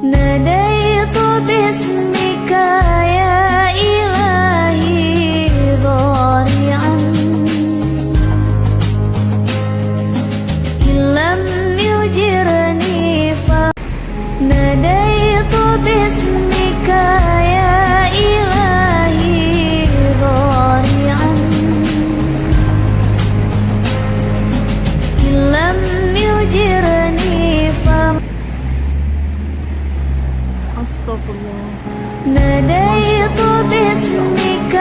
ناديت باسمك يا إلهي ضارعا إن لم يجرني ناديت باسمك يا إلهي ضارعا إن لم يجرني Astagfirullah. ناديت باسمك